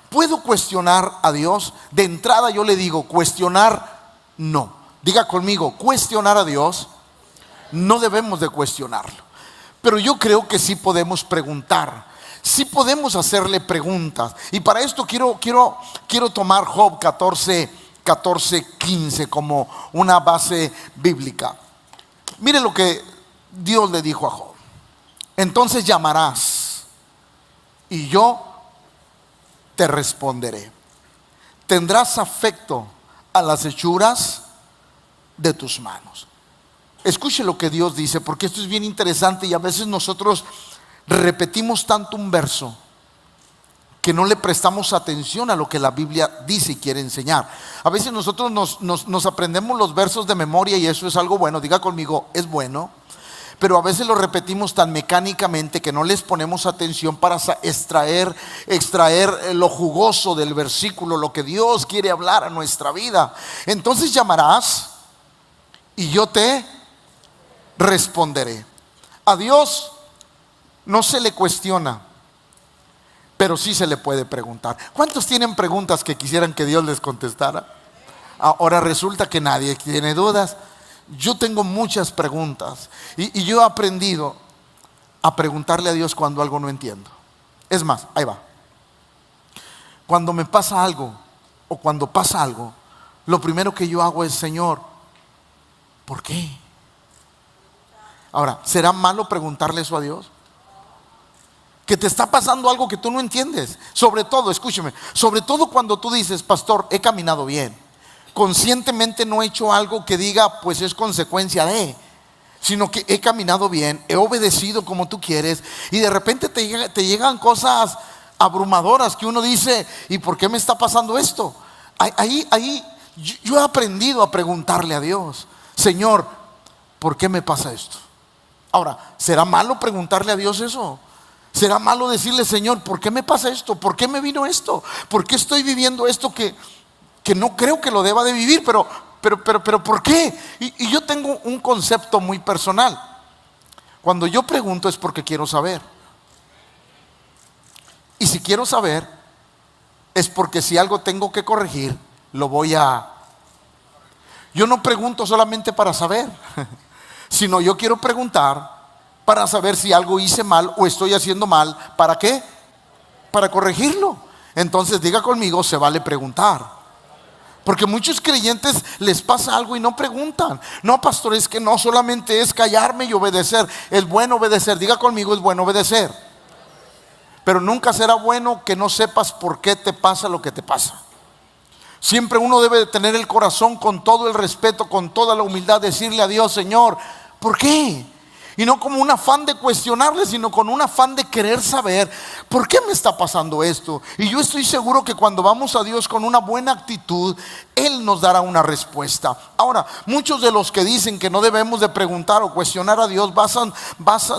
¿Puedo cuestionar a Dios? De entrada yo le digo, cuestionar no. Diga conmigo, cuestionar a Dios, no debemos de cuestionarlo. Pero yo creo que sí podemos preguntar, sí podemos hacerle preguntas. Y para esto quiero tomar Job 14:15 como una base bíblica. Mire lo que Dios le dijo a Job. Entonces llamarás y yo te responderé. Tendrás afecto a las hechuras de tus manos. Escuche lo que Dios dice, porque esto es bien interesante y a veces nosotros repetimos tanto un verso que no le prestamos atención a lo que la Biblia dice y quiere enseñar. A veces nosotros nos aprendemos los versos de memoria y eso es algo bueno. Diga conmigo, es bueno. Pero a veces lo repetimos tan mecánicamente que no les ponemos atención para extraer lo jugoso del versículo, lo que Dios quiere hablar a nuestra vida. Entonces llamarás y yo te responderé. A Dios no se le cuestiona, pero sí se le puede preguntar. ¿Cuántos tienen preguntas que quisieran que Dios les contestara? Ahora resulta que nadie tiene dudas. Yo tengo muchas preguntas y yo he aprendido a preguntarle a Dios cuando algo no entiendo. Es más, ahí va. Cuando me pasa algo o cuando pasa algo, lo primero que yo hago es, Señor, ¿por qué? Ahora, ¿será malo preguntarle eso a Dios? Que te está pasando algo que tú no entiendes. Sobre todo, escúcheme, sobre todo cuando tú dices, pastor, he caminado bien. Conscientemente no he hecho algo que diga, pues es consecuencia de, sino que he caminado bien, he obedecido como tú quieres, y de repente te llegan cosas abrumadoras que uno dice, ¿y por qué me está pasando esto? Ahí yo he aprendido a preguntarle a Dios, Señor, ¿por qué me pasa esto? Ahora, ¿será malo preguntarle a Dios eso? ¿Será malo decirle, Señor, ¿por qué me pasa esto? ¿Por qué me vino esto? ¿Por qué estoy viviendo esto que no creo que lo deba de vivir? Pero ¿por qué? Y yo tengo un concepto muy personal. Cuando yo pregunto es porque quiero saber. Y si quiero saber es porque si algo tengo que corregir, yo no pregunto solamente para saber, sino yo quiero preguntar para saber si algo hice mal o estoy haciendo mal. ¿Para qué? Para corregirlo. Entonces diga conmigo, se vale preguntar. Porque muchos creyentes les pasa algo y no preguntan. No, pastor, es que no solamente es callarme y obedecer. Es bueno obedecer. Diga conmigo, es bueno obedecer. Pero nunca será bueno que no sepas por qué te pasa lo que te pasa. Siempre uno debe de tener el corazón con todo el respeto, con toda la humildad, decirle a Dios, Señor, ¿por qué? Y no como un afán de cuestionarle, sino con un afán de querer saber por qué me está pasando esto. Y yo estoy seguro que cuando vamos a Dios con una buena actitud, Él nos dará una respuesta. Ahora, muchos de los que dicen que no debemos de preguntar o cuestionar a Dios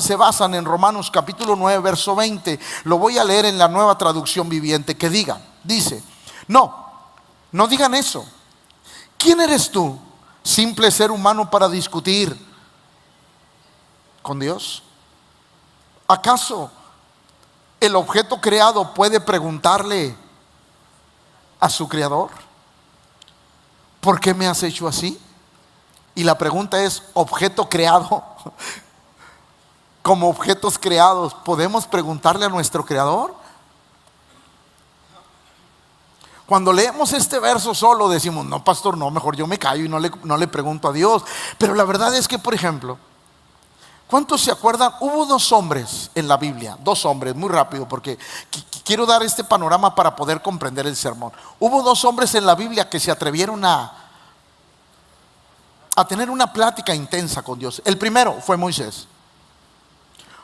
se basan en Romanos capítulo 9, verso 20. Lo voy a leer en la Nueva Traducción Viviente, que dice, no digan eso. ¿Quién eres tú, simple ser humano, para discutir con Dios? ¿Acaso el objeto creado puede preguntarle a su creador, ¿por qué me has hecho así? Y la pregunta es, objeto creado, como objetos creados, ¿podemos preguntarle a nuestro creador? Cuando leemos este verso solo decimos, no, pastor, no, mejor yo me callo y no le pregunto a Dios. Pero la verdad es que, por ejemplo, ¿cuántos se acuerdan? Hubo dos hombres en la Biblia, dos hombres, muy rápido porque quiero dar este panorama para poder comprender el sermón. Hubo dos hombres en la Biblia que se atrevieron a tener una plática intensa con Dios. El primero fue Moisés.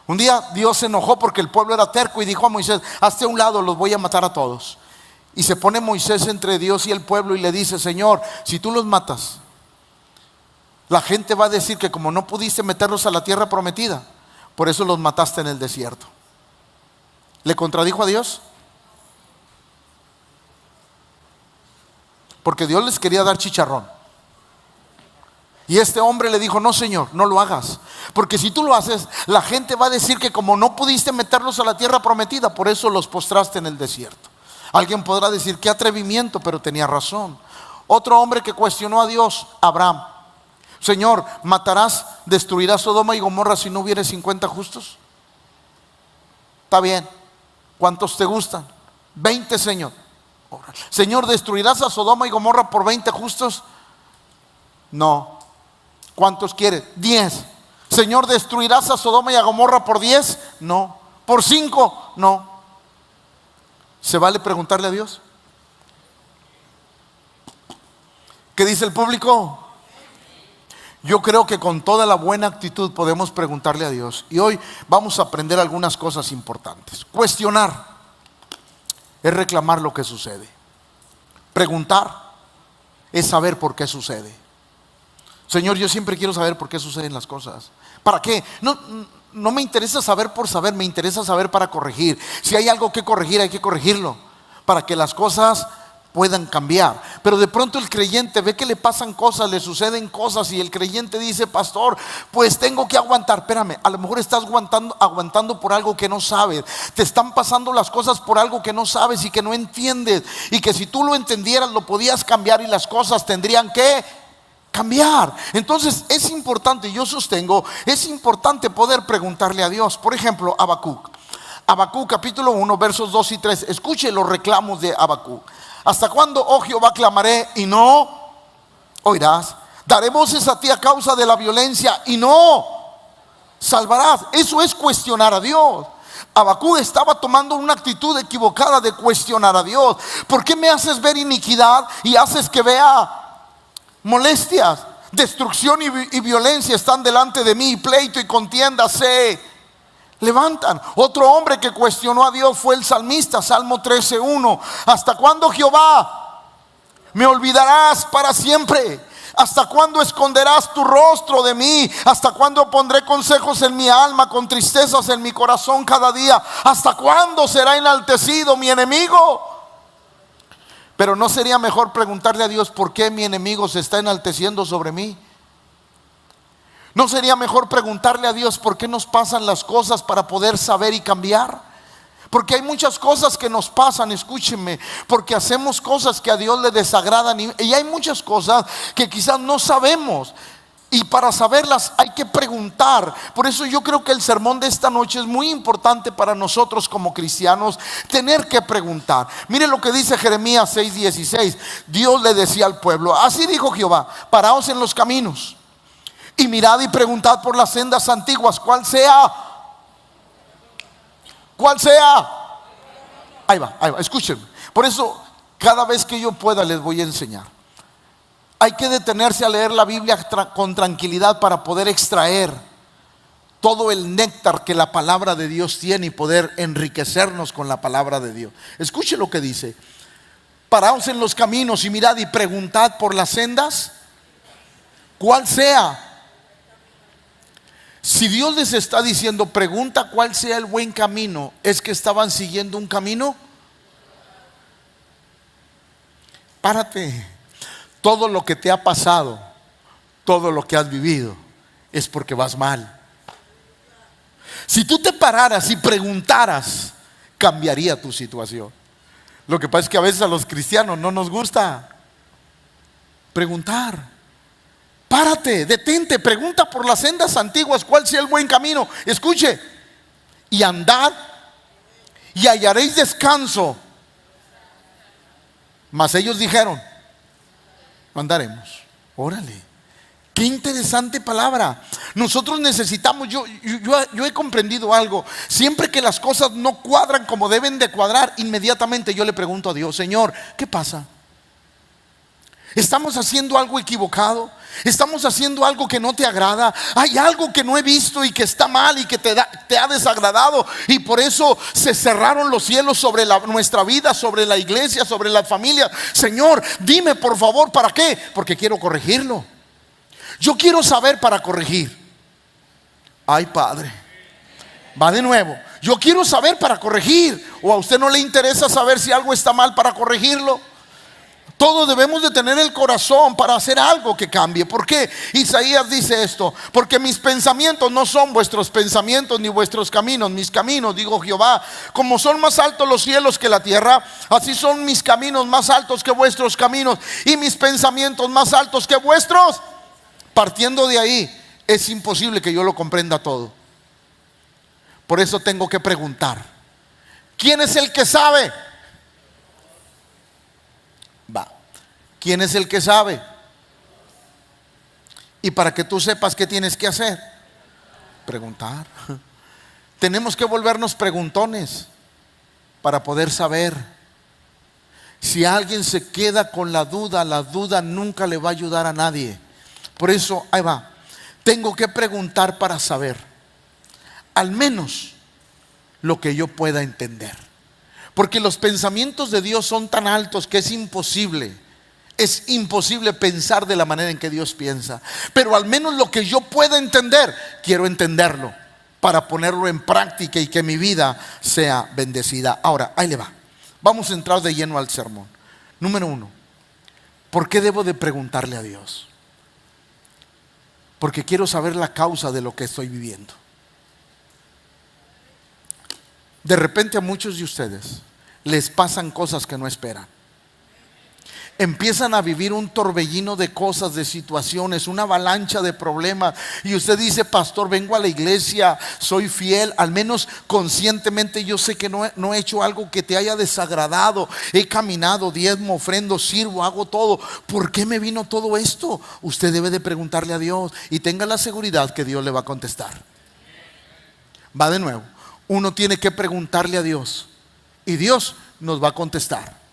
Un día Dios se enojó porque el pueblo era terco y dijo a Moisés, hazte a un lado, los voy a matar a todos. Y se pone Moisés entre Dios y el pueblo y le dice, Señor, si tú los matas, la gente va a decir que como no pudiste meterlos a la tierra prometida, por eso los mataste en el desierto. ¿Le contradijo a Dios? Porque Dios les quería dar chicharrón. Y este hombre le dijo, no, Señor, no lo hagas, porque si tú lo haces, la gente va a decir que como no pudiste meterlos a la tierra prometida, por eso los postraste en el desierto. Alguien podrá decir, qué atrevimiento, pero tenía razón. Otro hombre que cuestionó a Dios, Abraham. Señor, ¿matarás, destruirás Sodoma y Gomorra si no hubiere 50 justos? Está bien. ¿Cuántos te gustan? 20, Señor. Señor, ¿destruirás a Sodoma y Gomorra por 20 justos? No. ¿Cuántos quieres? 10. Señor, ¿destruirás a Sodoma y a Gomorra por 10? No. ¿Por 5? No. ¿Se vale preguntarle a Dios? ¿Qué dice el público? Yo creo que con toda la buena actitud podemos preguntarle a Dios. Y hoy vamos a aprender algunas cosas importantes. Cuestionar es reclamar lo que sucede. Preguntar es saber por qué sucede. Señor, yo siempre quiero saber por qué suceden las cosas. ¿Para qué? No me interesa saber por saber, me interesa saber para corregir. Si hay algo que corregir, hay que corregirlo para que las cosas puedan cambiar. Pero de pronto el creyente ve que le pasan cosas, le suceden cosas, y el creyente dice, pastor, pues tengo que aguantar. Espérame, a lo mejor estás aguantando por algo que no sabes. Te están pasando las cosas por algo que no sabes y que no entiendes, y que si tú lo entendieras lo podías cambiar y las cosas tendrían que cambiar. Entonces es importante, yo sostengo, es importante poder preguntarle a Dios. Por ejemplo, Habacuc capítulo 1 versos 2 y 3. Escuche los reclamos de Habacuc. ¿Hasta cuándo, oh Jehová, clamaré y no oirás? Daré voces a ti a causa de la violencia y no salvarás. Eso es cuestionar a Dios. Habacuc estaba tomando una actitud equivocada de cuestionar a Dios. ¿Por qué me haces ver iniquidad y haces que vea molestias? Destrucción y violencia están delante de mí, y pleito y contienda se levantan. Otro hombre que cuestionó a Dios fue el salmista, Salmo 13:1. ¿Hasta cuándo, Jehová, me olvidarás para siempre? ¿Hasta cuándo esconderás tu rostro de mí? ¿Hasta cuándo pondré consejos en mi alma, con tristezas en mi corazón cada día? ¿Hasta cuándo será enaltecido mi enemigo? Pero ¿no sería mejor preguntarle a Dios por qué mi enemigo se está enalteciendo sobre mí? ¿No sería mejor preguntarle a Dios por qué nos pasan las cosas para poder saber y cambiar? Porque hay muchas cosas que nos pasan, escúchenme, porque hacemos cosas que a Dios le desagradan, y hay muchas cosas que quizás no sabemos, y para saberlas hay que preguntar. Por eso yo creo que el sermón de esta noche es muy importante para nosotros como cristianos, tener que preguntar. Mire lo que dice Jeremías 6:16. Dios le decía al pueblo, así dijo Jehová, paraos en los caminos y mirad y preguntad por las sendas antiguas, ¿cuál sea? Ahí va, escúchenme. Por eso, cada vez que yo pueda les voy a enseñar. Hay que detenerse a leer la Biblia con tranquilidad para poder extraer todo el néctar que la palabra de Dios tiene y poder enriquecernos con la palabra de Dios. Escuche lo que dice: paraos en los caminos y mirad y preguntad por las sendas, ¿cuál sea? Si Dios les está diciendo, pregunta cuál sea el buen camino, ¿es que estaban siguiendo un camino? Párate. Todo lo que te ha pasado, todo lo que has vivido, es porque vas mal. Si tú te pararas y preguntaras, cambiaría tu situación. Lo que pasa es que a veces a los cristianos no nos gusta preguntar. Párate, detente, pregunta por las sendas antiguas, cuál sea el buen camino. Escuche, y andad y hallaréis descanso. Mas ellos dijeron, no andaremos. Órale, qué interesante palabra. Nosotros necesitamos, yo he comprendido algo. Siempre que las cosas no cuadran como deben de cuadrar, inmediatamente yo le pregunto a Dios, Señor, ¿qué pasa? ¿Estamos haciendo algo equivocado? ¿Estamos haciendo algo que no te agrada? ¿Hay algo que no he visto y que está mal y que te ha desagradado? Y por eso se cerraron los cielos sobre nuestra vida, sobre la iglesia, sobre la familia. Señor, dime por favor, ¿para qué? Porque quiero corregirlo. Yo quiero saber para corregir. Ay, Padre, va de nuevo. Yo quiero saber para corregir. ¿O a usted no le interesa saber si algo está mal para corregirlo? Todos debemos de tener el corazón para hacer algo que cambie. ¿Por qué? Isaías dice esto: porque mis pensamientos no son vuestros pensamientos, ni vuestros caminos mis caminos, digo Jehová. Como son más altos los cielos que la tierra, así son mis caminos más altos que vuestros caminos, y mis pensamientos más altos que vuestros. Partiendo de ahí, es imposible que yo lo comprenda todo. Por eso tengo que preguntar: ¿quién es el que sabe? ¿Quién es el que sabe? Y para que tú sepas qué tienes que hacer, preguntar. Tenemos que volvernos preguntones para poder saber. Si alguien se queda con la duda nunca le va a ayudar a nadie. Por eso, ahí va, tengo que preguntar para saber al menos lo que yo pueda entender. Porque los pensamientos de Dios son tan altos que es imposible pensar de la manera en que Dios piensa. Pero al menos lo que yo pueda entender, quiero entenderlo para ponerlo en práctica y que mi vida sea bendecida. Ahora, ahí le va. Vamos a entrar de lleno al sermón. Número 1, ¿por qué debo de preguntarle a Dios? Porque quiero saber la causa de lo que estoy viviendo. De repente a muchos de ustedes les pasan cosas que no esperan. Empiezan a vivir un torbellino de cosas, de situaciones, una avalancha de problemas. Y usted dice: pastor, vengo a la iglesia, soy fiel, al menos conscientemente yo sé que no he hecho algo que te haya desagradado. He caminado, diezmo, ofrendo, sirvo, hago todo. ¿Por qué me vino todo esto? Usted debe de preguntarle a Dios y tenga la seguridad que Dios le va a contestar. Va de nuevo. Uno tiene que preguntarle a Dios y Dios nos va a contestar.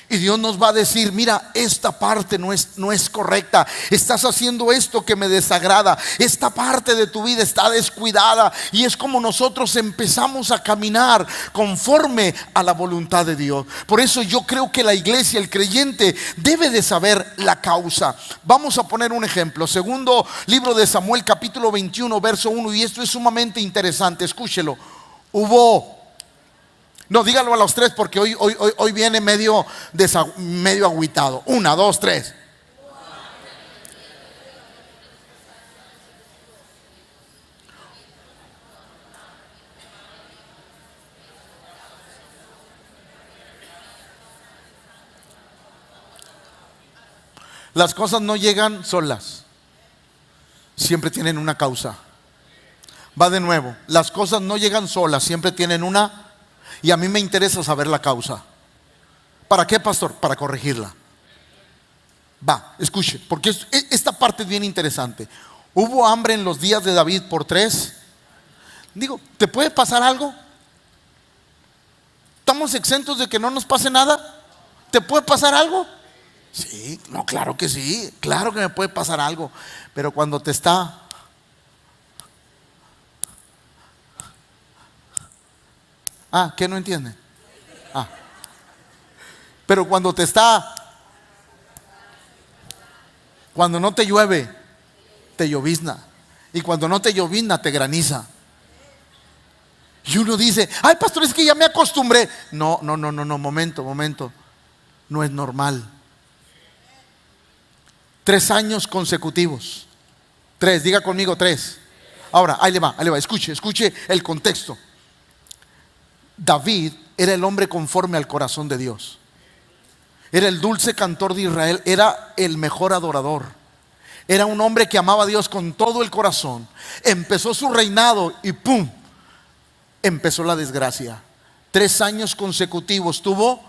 Y Dios nos va a decir: mira, esta parte no es correcta. Estás haciendo esto que me desagrada. Esta parte de tu vida está descuidada. Y es como nosotros empezamos a caminar conforme a la voluntad de Dios. Por eso yo creo que la iglesia, el creyente, debe de saber la causa. Vamos a poner un ejemplo. Segundo libro de Samuel, capítulo 21, verso 1. Y esto es sumamente interesante, escúchelo. No, dígalo a los tres, porque hoy viene medio agüitado. 1, 2, 3. Las cosas no llegan solas, siempre tienen una causa. Va de nuevo, las cosas no llegan solas, siempre tienen una. Y a mí me interesa saber la causa. ¿Para qué, pastor? Para corregirla. Va, escuche, porque esta parte es bien interesante. Hubo hambre en los días de David por 3. Digo, ¿te puede pasar algo? ¿Estamos exentos de que no nos pase nada? ¿Te puede pasar algo? Sí, no, claro que sí. Claro que me puede pasar algo. Pero cuando te está... ¿qué no entienden? Pero cuando no te llueve, te llovizna. Y cuando no te llovizna, te graniza. Y uno dice: ay, pastor, es que ya me acostumbré. No, momento. No es normal. 3 años consecutivos. 3, diga conmigo 3. Ahora, ahí le va, escuche el contexto. David era el hombre conforme al corazón de Dios. Era el dulce cantor de Israel. Era el mejor adorador. Era un hombre que amaba a Dios con todo el corazón. Empezó su reinado y ¡pum! Empezó la desgracia. 3 años consecutivos tuvo.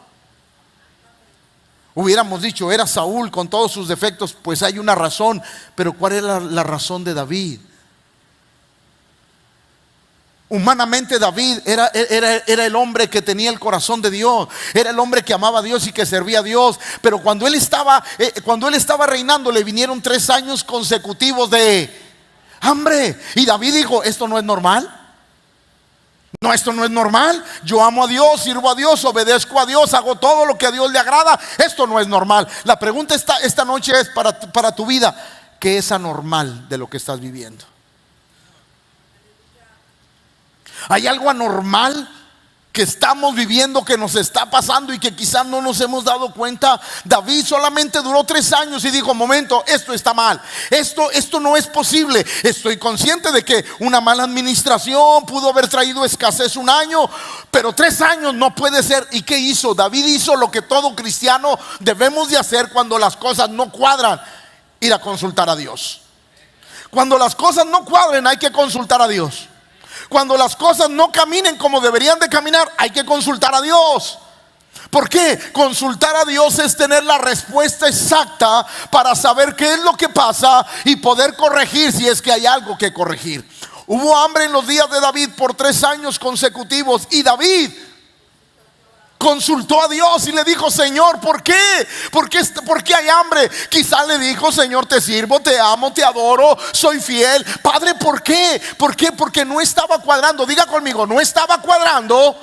Hubiéramos dicho, era Saúl con todos sus defectos. Pues hay una razón. Pero ¿cuál era la razón de David? Humanamente David era el hombre que tenía el corazón de Dios. Era el hombre que amaba a Dios y que servía a Dios. Pero cuando él estaba reinando, le vinieron 3 años consecutivos de hambre. Y David dijo: esto no es normal. No, esto no es normal. Yo amo a Dios, sirvo a Dios, obedezco a Dios, hago todo lo que a Dios le agrada. Esto no es normal. La pregunta esta noche es para tu vida: ¿qué es anormal de lo que estás viviendo? ¿Hay algo anormal que estamos viviendo, que nos está pasando y que quizás no nos hemos dado cuenta. David solamente duró 3 años y dijo: momento, esto está mal, esto no es posible. Estoy consciente de que una mala administración pudo haber traído escasez 1 año, pero 3 años no puede ser. ¿Y qué hizo? David hizo lo que todo cristiano debemos de hacer cuando las cosas no cuadran: ir a consultar a Dios. Cuando las cosas no cuadren, hay que consultar a Dios. Cuando las cosas no caminen como deberían de caminar, hay que consultar a Dios. ¿Por qué? Consultar a Dios es tener la respuesta exacta para saber qué es lo que pasa y poder corregir si es que hay algo que corregir. Hubo hambre en los días de David por 3 años consecutivos, y David consultó a Dios y le dijo: Señor, ¿por qué? ¿Por qué hay hambre? Quizá le dijo: Señor, te sirvo, te amo, te adoro, soy fiel. Padre, ¿por qué? ¿Por qué? Porque no estaba cuadrando. Diga conmigo: no estaba cuadrando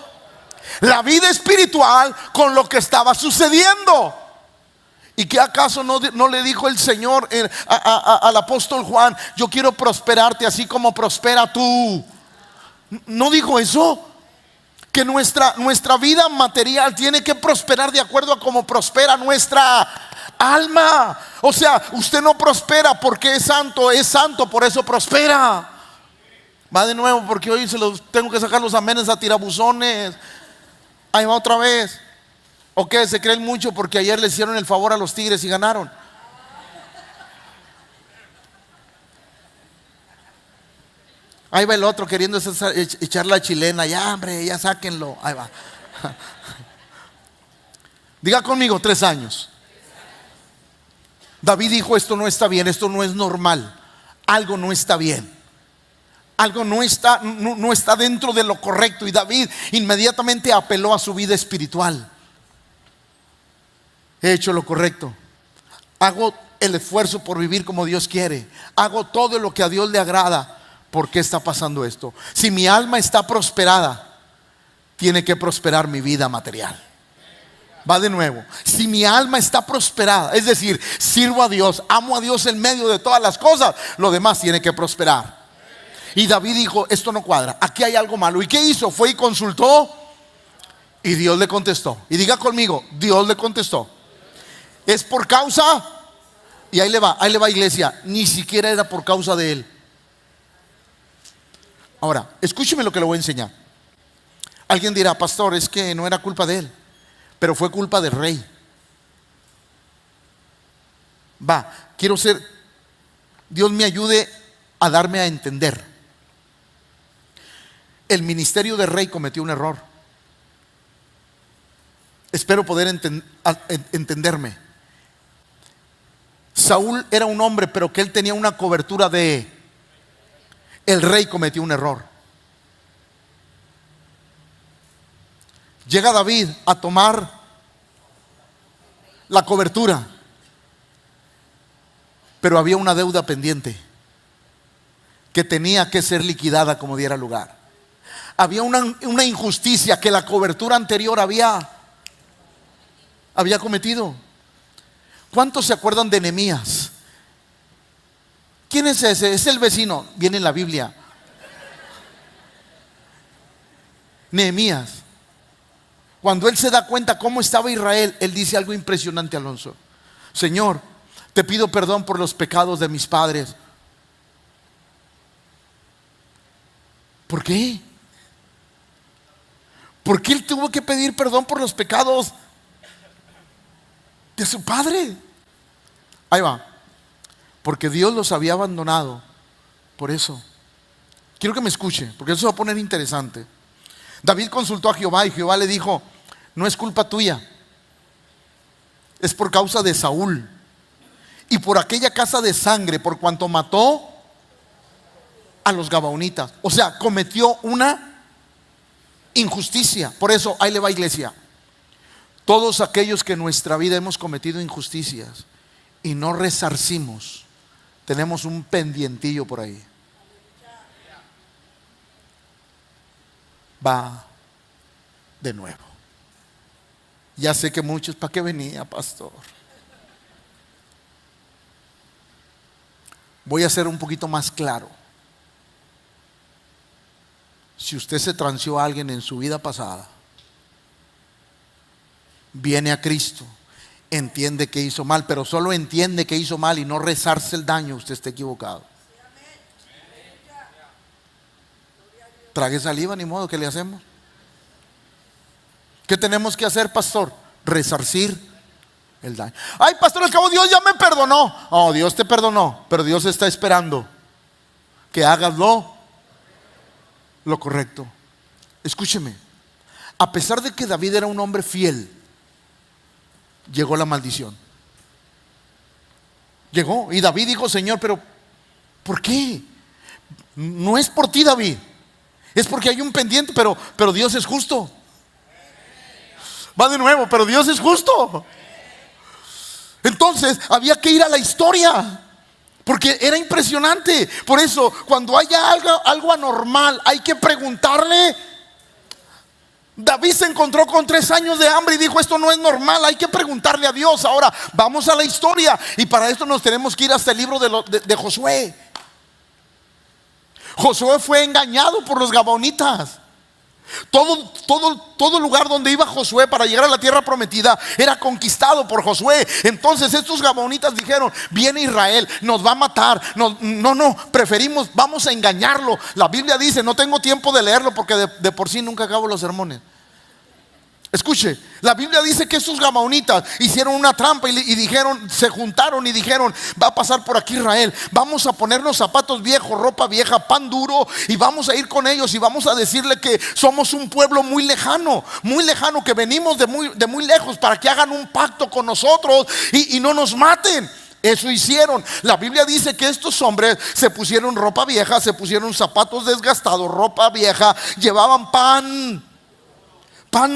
la vida espiritual con lo que estaba sucediendo. ¿Y qué acaso no le dijo el Señor al apóstol Juan: yo quiero prosperarte así como prospera tú? ¿No dijo eso? Que nuestra vida material tiene que prosperar de acuerdo a cómo prospera nuestra alma. O sea, usted no prospera porque es santo, por eso prospera. Va de nuevo, porque hoy tengo que sacar los amenes a tirabuzones. Ahí va otra vez. ¿O qué? Se creen mucho porque ayer le hicieron el favor a los Tigres y ganaron. Ahí va el otro queriendo echar la chilena. Ya, hombre, ya sáquenlo. Ahí va. Diga conmigo: 3 años. David dijo: esto no está bien, esto no es normal. Algo no está bien. Algo no está dentro de lo correcto. Y David inmediatamente apeló a su vida espiritual. He hecho lo correcto. Hago el esfuerzo por vivir como Dios quiere. Hago todo lo que a Dios le agrada. ¿Por qué está pasando esto? Si mi alma está prosperada, tiene que prosperar mi vida material. Va de nuevo. Si mi alma está prosperada, es decir, sirvo a Dios, amo a Dios en medio de todas las cosas, lo demás tiene que prosperar. Y David dijo: esto no cuadra, aquí hay algo malo. ¿Y qué hizo? Fue y consultó, y Dios le contestó. Y diga conmigo: Dios le contestó. Es por causa, y ahí le va, iglesia, ni siquiera era por causa de él. Ahora, escúcheme lo que le voy a enseñar. Alguien dirá: pastor, es que no era culpa de él, pero fue culpa del rey. Dios me ayude a darme a entender. El ministerio del rey cometió un error. Espero poder entenderme. Saúl era un hombre, pero que él tenía una cobertura de... El rey cometió un error. Llega David a tomar la cobertura, pero había una deuda pendiente que tenía que ser liquidada como diera lugar. Había una injusticia que la cobertura anterior había cometido. ¿Cuántos se acuerdan de Nehemías? ¿Quién es ese? Es el vecino. Viene en la Biblia. Nehemías. Cuando él se da cuenta cómo estaba Israel, él dice algo impresionante, Alonso. Señor, te pido perdón por los pecados de mis padres. ¿Por qué? ¿Por qué él tuvo que pedir perdón por los pecados de su padre? Ahí va. Porque Dios los había abandonado. Por eso quiero que me escuche, porque eso se va a poner interesante. David consultó a Jehová y Jehová le dijo: no es culpa tuya, es por causa de Saúl y por aquella casa de sangre, por cuanto mató a los gabaonitas. O sea, cometió una injusticia. Por eso, ahí le va, iglesia. Todos aquellos que en nuestra vida hemos cometido injusticias y no resarcimos, tenemos un pendientillo por ahí. Va de nuevo. Ya sé que muchos: ¿para qué venía, pastor? Voy a ser un poquito más claro. Si usted se transió a alguien en su vida pasada, viene a Cristo, entiende que hizo mal, pero solo entiende que hizo mal y no rezarse el daño, usted está equivocado. Trague saliva, ni modo, ¿qué le hacemos? ¿Qué tenemos que hacer, pastor? Resarcir el daño. Ay, pastor, al cabo Dios ya me perdonó. Oh, Dios te perdonó, pero Dios está esperando que hagas lo correcto. Escúcheme, a pesar de que David era un hombre fiel, llegó la maldición. Llegó, y David dijo: Señor, pero ¿por qué? No es por ti, David, es porque hay un pendiente, pero Dios es justo. Va de nuevo, pero Dios es justo. Entonces había que ir a la historia, porque era impresionante. Por eso, cuando haya algo anormal, hay que preguntarle. David se encontró con 3 años de hambre y dijo: esto no es normal, hay que preguntarle a Dios. Ahora vamos a la historia, y para esto nos tenemos que ir hasta el libro de Josué. Josué fue engañado por los gabaonitas. Todo lugar donde iba Josué para llegar a la tierra prometida era conquistado por Josué. Entonces estos gabaonitas dijeron: viene Israel, nos va a matar. No, preferimos, vamos a engañarlo. La Biblia dice, no tengo tiempo de leerlo porque de por sí nunca acabo los sermones. Escuche, la Biblia dice que estos gabaonitas hicieron una trampa y dijeron, se juntaron y dijeron: va a pasar por aquí Israel, vamos a ponernos zapatos viejos, ropa vieja, pan duro, y vamos a ir con ellos y vamos a decirle que somos un pueblo muy lejano, que venimos de muy lejos, para que hagan un pacto con nosotros y no nos maten. Eso hicieron. La Biblia dice que estos hombres se pusieron ropa vieja, se pusieron zapatos desgastados, ropa vieja, llevaban pan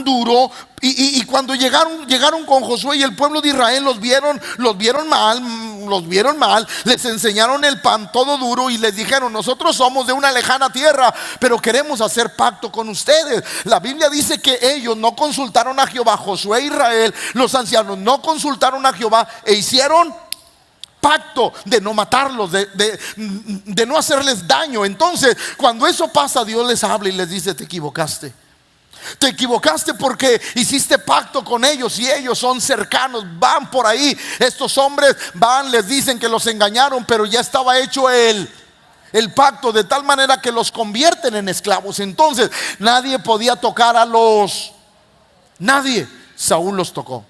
duro, y cuando llegaron con Josué y el pueblo de Israel, los vieron mal, les enseñaron el pan todo duro y les dijeron: nosotros somos de una lejana tierra, pero queremos hacer pacto con ustedes. La Biblia dice que ellos no consultaron a Jehová. Josué e Israel, los ancianos, no consultaron a Jehová e hicieron pacto de no matarlos, de no hacerles daño. Entonces, cuando eso pasa, Dios les habla y les dice: te equivocaste. Te equivocaste porque hiciste pacto con ellos y ellos son cercanos, van por ahí. Estos hombres van, les dicen que los engañaron, pero ya estaba hecho el pacto, de tal manera que los convierten en esclavos. Entonces nadie podía tocar nadie. Saúl los tocó.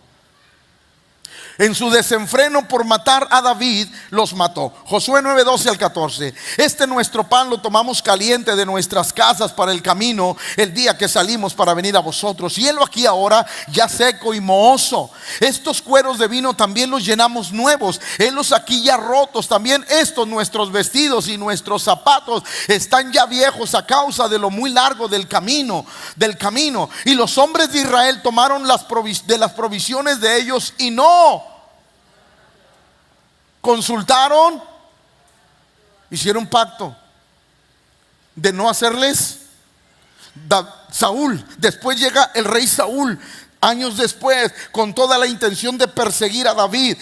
En su desenfreno por matar a David, los mató. Josué 9:12 al 14. Este nuestro pan lo tomamos caliente de nuestras casas para el camino, el día que salimos para venir a vosotros. Y helo aquí ahora ya seco y mohoso. Estos cueros de vino también los llenamos nuevos. Helos aquí ya rotos. También estos nuestros vestidos y nuestros zapatos están ya viejos a causa de lo muy largo del camino. Y los hombres de Israel tomaron de las provisiones de ellos y no consultaron, hicieron pacto de no hacerles. Saúl, después llega el rey Saúl, años después, con toda la intención de perseguir a David.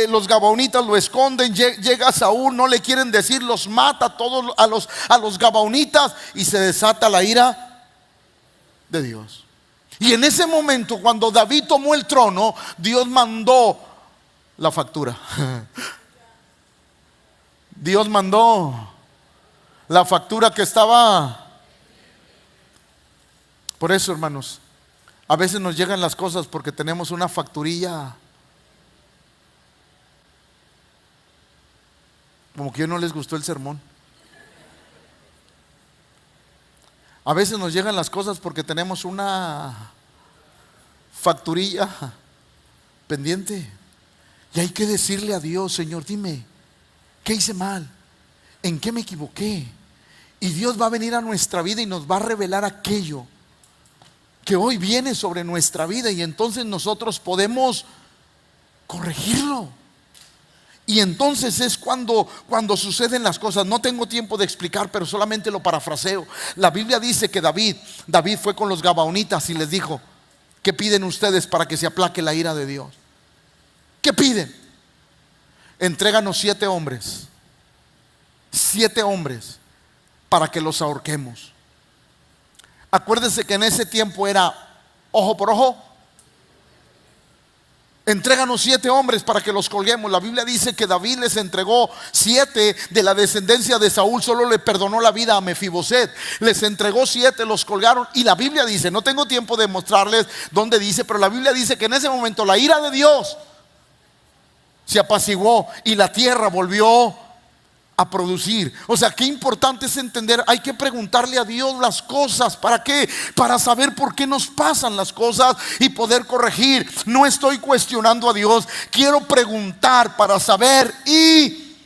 Los gabaonitas lo esconden. Llega Saúl, no le quieren decir, los mata a todos a los gabaonitas, y se desata la ira de Dios. Y en ese momento, cuando David tomó el trono, Dios mandó la factura. Dios mandó la factura que estaba. Por eso, hermanos, a veces nos llegan las cosas porque tenemos una facturilla. Como que no les gustó el sermón. A veces nos llegan las cosas porque tenemos una facturilla pendiente. Y hay que decirle a Dios: Señor, dime, ¿qué hice mal? ¿En qué me equivoqué? Y Dios va a venir a nuestra vida y nos va a revelar aquello que hoy viene sobre nuestra vida, y entonces nosotros podemos corregirlo. Y entonces es cuando suceden las cosas. No tengo tiempo de explicar, pero solamente lo parafraseo. La Biblia dice que David fue con los gabaonitas y les dijo: ¿qué piden ustedes para que se aplaque la ira de Dios? ¿Qué piden? Entréganos 7 hombres para que los ahorquemos. Acuérdense que en ese tiempo era ojo por ojo Entréganos 7 hombres para que los colguemos. La Biblia dice que David les entregó 7 de la descendencia de Saúl. Solo le perdonó la vida a Mefiboset. Les entregó 7, los colgaron. Y la Biblia dice, no tengo tiempo de mostrarles dónde dice, pero la Biblia dice que en ese momento la ira de Dios se apaciguó y la tierra volvió a producir. O sea, qué importante es entender. Hay que preguntarle a Dios las cosas. ¿Para qué? Para saber por qué nos pasan las cosas y poder corregir. No estoy cuestionando a Dios, quiero preguntar para saber y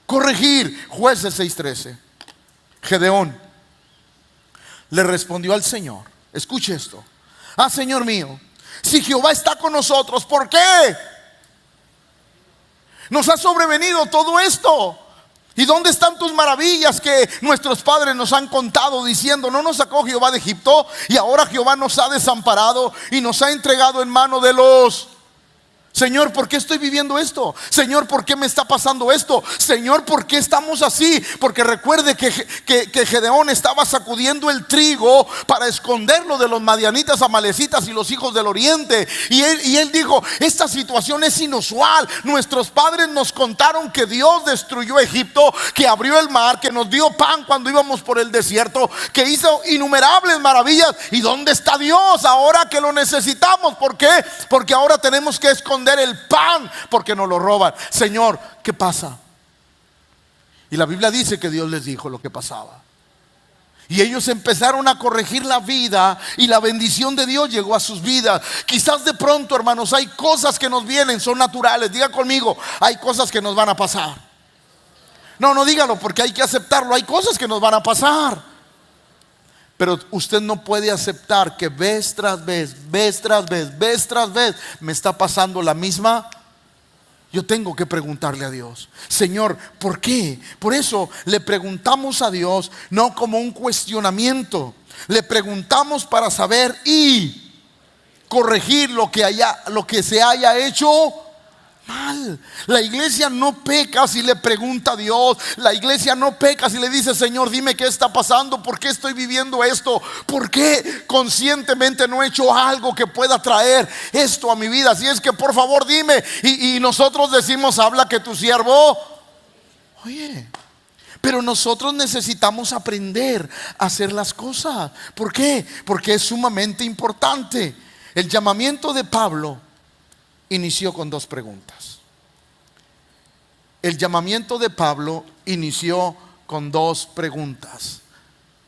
corregir. Jueces 6:13. Gedeón le respondió al Señor. Escuche esto. Señor mío, si Jehová está con nosotros, ¿por qué nos ha sobrevenido todo esto? ¿Y dónde están tus maravillas que nuestros padres nos han contado diciendo, no nos sacó Jehová de Egipto y ahora Jehová nos ha desamparado y nos ha entregado en mano de los... Señor, ¿por qué estoy viviendo esto? Señor, ¿por qué me está pasando esto? Señor, ¿por qué estamos así? Porque recuerde que Gedeón estaba sacudiendo el trigo para esconderlo de los madianitas, amalecitas y los hijos del oriente. Y él dijo, esta situación es inusual. Nuestros padres nos contaron que Dios destruyó Egipto, que abrió el mar, que nos dio pan cuando íbamos por el desierto, que hizo innumerables maravillas. ¿Y dónde está Dios ahora que lo necesitamos? ¿Por qué? Porque ahora tenemos que esconder el pan porque nos lo roban. Señor, ¿qué pasa? Y la Biblia dice que Dios les dijo lo que pasaba. Y ellos empezaron a corregir la vida y la bendición de Dios llegó a sus vidas. Quizás de pronto, hermanos, hay cosas que nos vienen, son naturales. Diga conmigo, hay cosas que nos van a pasar. No dígalo porque hay que aceptarlo. Hay cosas que nos van a pasar. Pero usted no puede aceptar que vez tras vez me está pasando la misma. Yo tengo que preguntarle a Dios, Señor, ¿por qué? Por eso le preguntamos a Dios, no como un cuestionamiento. Le preguntamos para saber y corregir lo que se haya hecho mal. La iglesia no peca si le pregunta a Dios. La iglesia no peca si le dice, Señor, dime qué está pasando, por qué estoy viviendo esto, por qué conscientemente no he hecho algo que pueda traer esto a mi vida. Así es que por favor dime. Y nosotros decimos, habla que tu siervo oye. Pero nosotros necesitamos aprender a hacer las cosas. ¿Por qué? Porque es sumamente importante. El llamamiento de Pablo inició con 2 preguntas. El llamamiento de Pablo inició con 2 preguntas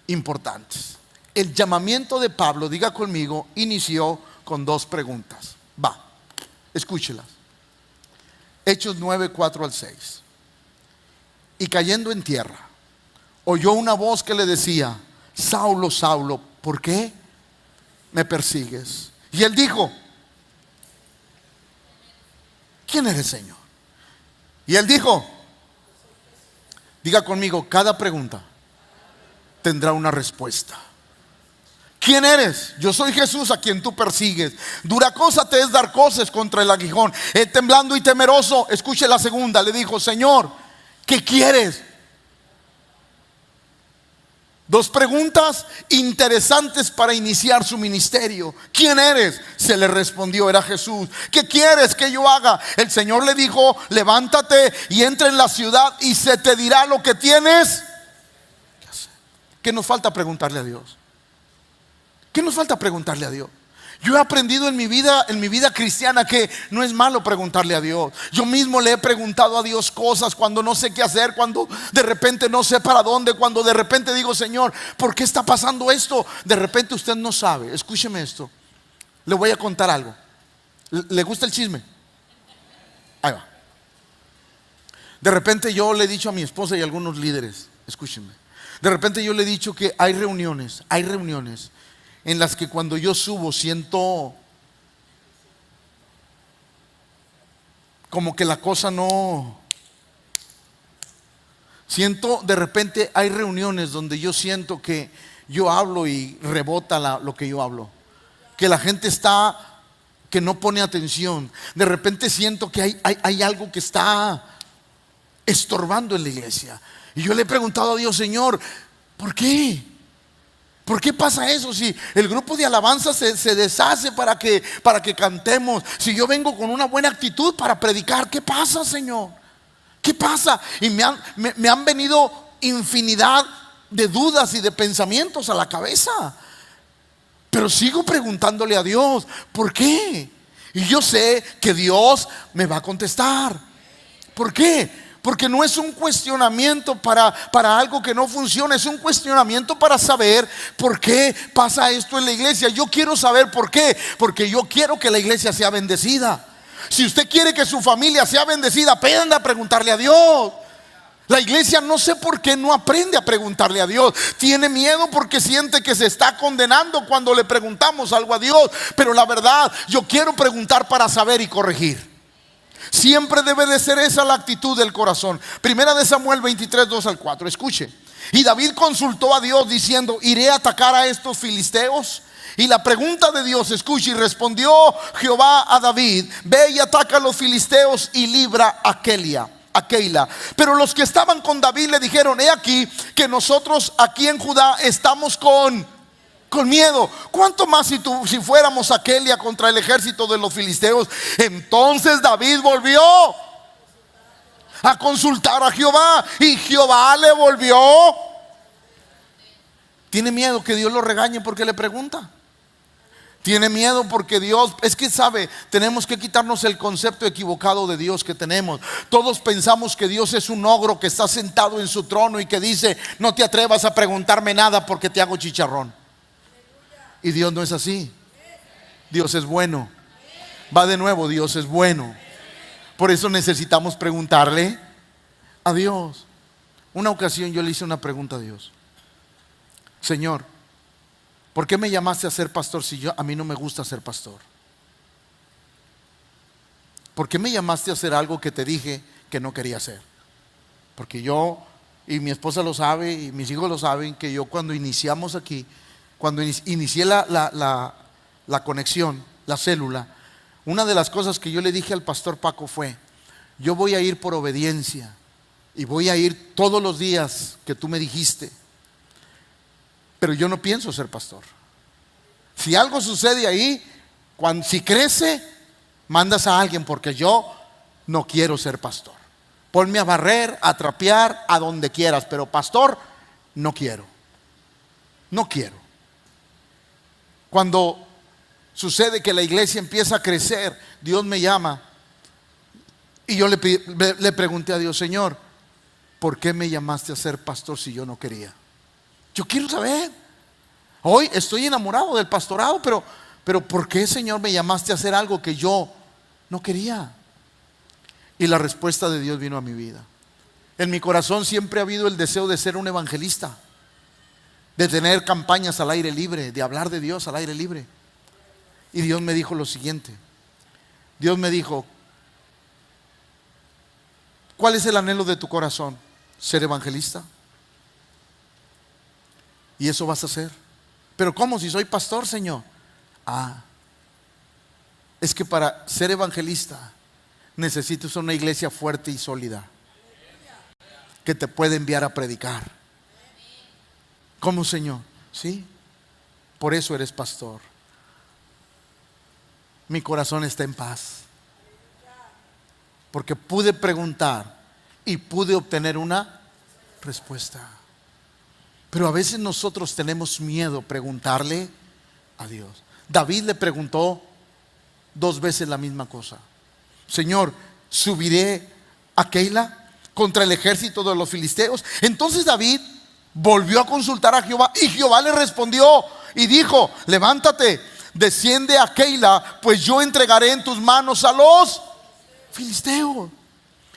importantes. El llamamiento de Pablo, diga conmigo, inició con 2 preguntas. Va, escúchelas. Hechos 9, 4 al 6. Y cayendo en tierra, oyó una voz que le decía, Saulo, Saulo, ¿por qué me persigues? Y él dijo, ¿quién eres, Señor? Y él dijo, diga conmigo, cada pregunta tendrá una respuesta. ¿Quién eres? Yo soy Jesús a quien tú persigues. Dura cosa te es dar cosas contra el aguijón. Él temblando y temeroso, escuche la segunda, le dijo, Señor, ¿qué quieres? 2 preguntas interesantes para iniciar su ministerio. ¿Quién eres? Se le respondió, era Jesús. ¿Qué quieres que yo haga? El Señor le dijo, levántate y entra en la ciudad y se te dirá lo que tienes que hacer. ¿Qué nos falta preguntarle a Dios? ¿Qué nos falta preguntarle a Dios? Yo he aprendido en mi vida cristiana que no es malo preguntarle a Dios. Yo mismo le he preguntado a Dios cosas cuando no sé qué hacer, cuando de repente no sé para dónde, cuando de repente digo, Señor, ¿por qué está pasando esto? De repente usted no sabe. Escúcheme esto. Le voy a contar algo. ¿Le gusta el chisme? Ahí va. De repente yo le he dicho a mi esposa y a algunos líderes, escúchenme. De repente yo le he dicho que hay reuniones en las que cuando yo subo siento como que la cosa no... Siento, de repente hay reuniones donde yo siento que yo hablo y rebota lo que yo hablo. Que la gente que no pone atención. De repente siento que hay algo que está estorbando en la iglesia. Y yo le he preguntado a Dios, Señor, ¿por qué? ¿Por qué pasa eso? Si el grupo de alabanza se deshace para que cantemos, si yo vengo con una buena actitud para predicar, ¿qué pasa, Señor? ¿Qué pasa? Y me han venido infinidad de dudas y de pensamientos a la cabeza, pero sigo preguntándole a Dios, ¿por qué? Y yo sé que Dios me va a contestar. ¿Por qué? Porque no es un cuestionamiento para algo que no funciona, es un cuestionamiento para saber por qué pasa esto en la iglesia. Yo quiero saber por qué, porque yo quiero que la iglesia sea bendecida. Si usted quiere que su familia sea bendecida, aprenda a preguntarle a Dios. La iglesia no sé por qué no aprende a preguntarle a Dios. Tiene miedo porque siente que se está condenando cuando le preguntamos algo a Dios. Pero la verdad, yo quiero preguntar para saber y corregir. Siempre debe de ser esa la actitud del corazón. Primera de Samuel 23, 2 al 4. Escuche. Y David consultó a Dios diciendo: ¿iré a atacar a estos filisteos? Y la pregunta de Dios, escuche, y respondió Jehová a David: ve y ataca a los filisteos y libra a Keila. Pero los que estaban con David le dijeron: he aquí que nosotros aquí en Judá estamos con miedo. ¿Cuánto más si fuéramos a Keila contra el ejército de los filisteos? Entonces David volvió a consultar a Jehová, y Jehová le volvió. ¿Tiene miedo que Dios lo regañe porque le pregunta? Tiene miedo porque Dios, es que sabe, tenemos que quitarnos el concepto equivocado de Dios que tenemos. Todos pensamos que Dios es un ogro que está sentado en su trono y que dice: no te atrevas a preguntarme nada porque te hago chicharrón. Y Dios no es así. Dios es bueno. Va de nuevo, Dios es bueno. Por eso necesitamos preguntarle a Dios. Una ocasión yo le hice una pregunta a Dios: Señor, ¿por qué me llamaste a ser pastor si a mí no me gusta ser pastor? ¿Por qué me llamaste a hacer algo que te dije que no quería hacer? Porque yo, y mi esposa lo sabe, y mis hijos lo saben, que yo cuando iniciamos aquí, cuando inicié la conexión, la célula, una de las cosas que yo le dije al pastor Paco fue: yo voy a ir por obediencia y voy a ir todos los días que tú me dijiste, pero yo no pienso ser pastor. Si algo sucede ahí, si crece, mandas a alguien, porque yo no quiero ser pastor. Ponme a barrer, a trapear, a donde quieras, pero pastor no quiero. No quiero. Cuando sucede que la iglesia empieza a crecer, Dios me llama y yo le pregunté a Dios: Señor, ¿por qué me llamaste a ser pastor si yo no quería? Yo quiero saber. Hoy estoy enamorado del pastorado, pero ¿por qué, Señor, me llamaste a hacer algo que yo no quería? Y la respuesta de Dios vino a mi vida. En mi corazón siempre ha habido el deseo de ser un evangelista, de tener campañas al aire libre, de hablar de Dios al aire libre. Y Dios me dijo lo siguiente. Dios me dijo: ¿cuál es el anhelo de tu corazón? ¿Ser evangelista? Y eso vas a hacer. ¿Pero cómo si soy pastor, Señor? Es que para ser evangelista necesitas una iglesia fuerte y sólida que te puede enviar a predicar. ¿Cómo, Señor? Sí, por eso eres pastor. Mi corazón está en paz, porque pude preguntar y pude obtener una respuesta. Pero a veces nosotros tenemos miedo preguntarle a Dios. David le preguntó 2 veces la misma cosa: Señor, ¿subiré a Keila contra el ejército de los filisteos? Entonces David volvió a consultar a Jehová, y Jehová le respondió y dijo: levántate, desciende a Keila, pues yo entregaré en tus manos a los filisteos.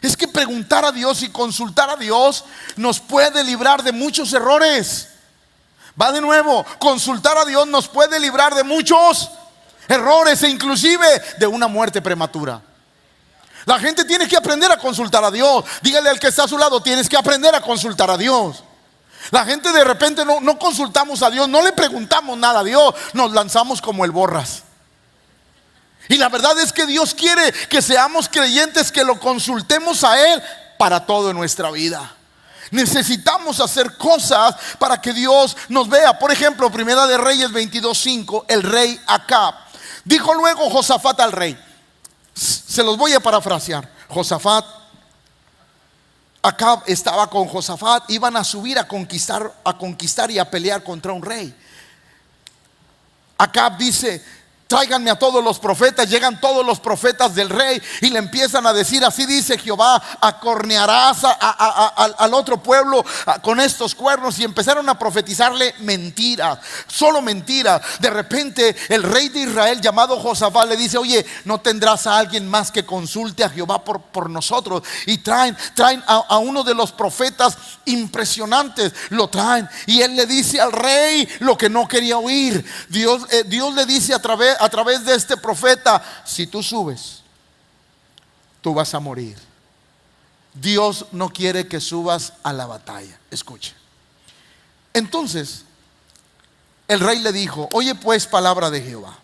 Es que preguntar a Dios y consultar a Dios nos puede librar de muchos errores. Va de nuevo, consultar a Dios nos puede librar de muchos errores e inclusive de una muerte prematura. La gente tiene que aprender a consultar a Dios. Dígale al que está a su lado: tienes que aprender a consultar a Dios. La gente de repente no consultamos a Dios, no le preguntamos nada a Dios, nos lanzamos como el borras. Y la verdad es que Dios quiere que seamos creyentes, que lo consultemos a Él para todo en nuestra vida. Necesitamos hacer cosas para que Dios nos vea. Por ejemplo, Primera de Reyes 22:5, el rey Acab. Dijo luego Josafat al rey. Se los voy a parafrasear. Acab estaba con Josafat, iban a subir a conquistar y a pelear contra un rey. Acab dice: tráiganme a todos los profetas. Llegan todos los profetas del rey y le empiezan a decir: así dice Jehová, acornearás al otro pueblo con estos cuernos. Y empezaron a profetizarle mentiras, solo mentiras. De repente el rey de Israel, llamado Josafat, le dice: oye, ¿no tendrás a alguien más que consulte a Jehová por nosotros? Y traen a uno de los profetas impresionantes. Lo traen y él le dice al rey lo que no quería oír. Dios le dice a través de este profeta: si tú subes, tú vas a morir. Dios no quiere que subas a la batalla. Escuche. Entonces el rey le dijo: oye pues, palabra de Jehová.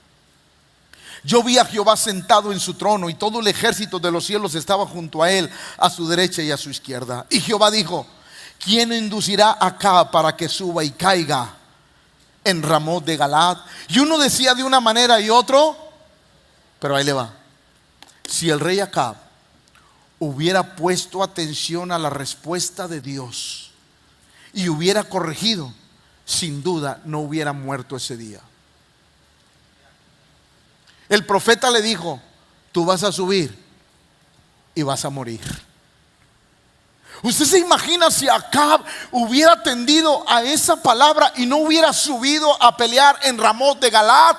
Yo vi a Jehová sentado en su trono, y todo el ejército de los cielos estaba junto a él, a su derecha y a su izquierda. Y Jehová dijo: ¿quién inducirá acá para que suba y caiga en Ramot de Galaad? Y uno decía de una manera y otro, pero ahí le va. Si el rey Acab hubiera puesto atención a la respuesta de Dios y hubiera corregido, sin duda no hubiera muerto ese día. El profeta le dijo: tú vas a subir y vas a morir. ¿Usted se imagina si Acab hubiera atendido a esa palabra y no hubiera subido a pelear en Ramot de Galaad?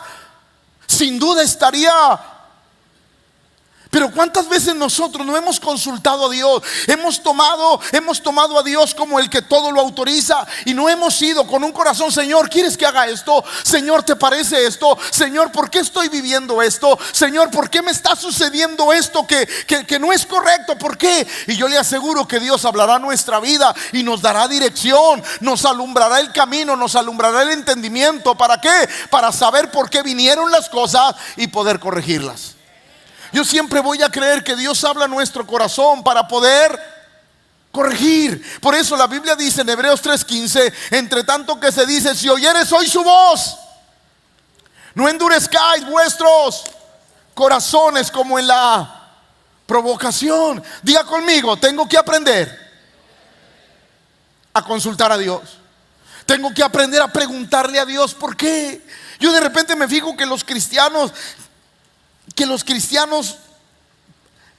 Sin duda estaría. Pero ¿cuántas veces nosotros no hemos consultado a Dios? Hemos tomado a Dios como el que todo lo autoriza, y no hemos ido con un corazón: Señor, ¿quieres que haga esto? Señor, ¿te parece esto? Señor, ¿por qué estoy viviendo esto? Señor, ¿por qué me está sucediendo esto que no es correcto? ¿Por qué? Y yo le aseguro que Dios hablará nuestra vida y nos dará dirección, nos alumbrará el camino, nos alumbrará el entendimiento. ¿Para qué? Para saber por qué vinieron las cosas y poder corregirlas. Yo siempre voy a creer que Dios habla a nuestro corazón para poder corregir. Por eso la Biblia dice en Hebreos 3:15: entre tanto que se dice, si oyeres hoy su voz, no endurezcáis vuestros corazones como en la provocación. Diga conmigo: tengo que aprender a consultar a Dios. Tengo que aprender a preguntarle a Dios por qué. Yo de repente me fijo que los cristianos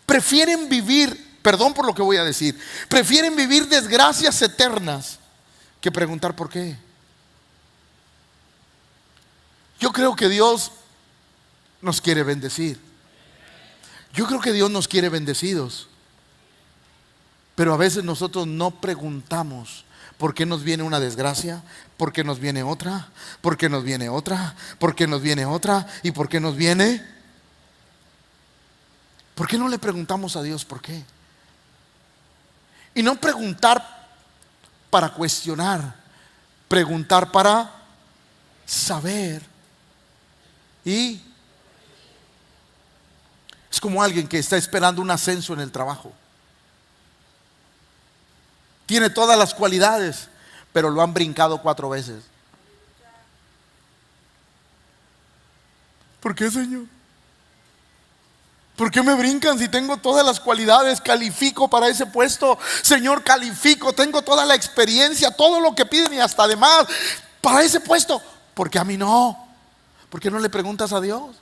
prefieren vivir, perdón por lo que voy a decir, prefieren vivir desgracias eternas que preguntar por qué. Yo creo que Dios nos quiere bendecir. Yo creo que Dios nos quiere bendecidos. Pero a veces nosotros no preguntamos por qué nos viene una desgracia, por qué nos viene otra, por qué nos viene otra, por qué nos viene otra y por qué nos viene. ¿Por qué no le preguntamos a Dios por qué? Y no preguntar para cuestionar, preguntar para saber. Y es como alguien que está esperando un ascenso en el trabajo. Tiene todas las cualidades, pero lo han brincado 4 veces. ¿Por qué, Señor? ¿Por qué me brincan si tengo todas las cualidades? Califico para ese puesto. Señor, califico, tengo toda la experiencia, todo lo que piden y hasta además para ese puesto. ¿Por qué a mí no? ¿Por qué no le preguntas a Dios?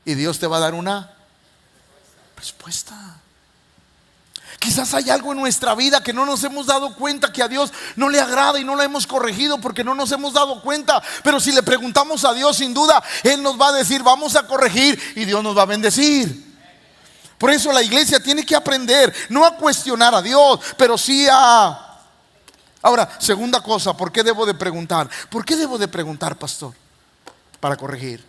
Y Dios te va a dar una respuesta. Quizás hay algo en nuestra vida que no nos hemos dado cuenta, que a Dios no le agrada y no lo hemos corregido porque no nos hemos dado cuenta. Pero si le preguntamos a Dios, sin duda Él nos va a decir: vamos a corregir, y Dios nos va a bendecir. Por eso la iglesia tiene que aprender no a cuestionar a Dios, pero sí a... Ahora, segunda cosa, ¿por qué debo de preguntar? ¿Por qué debo de preguntar, pastor? Para corregir.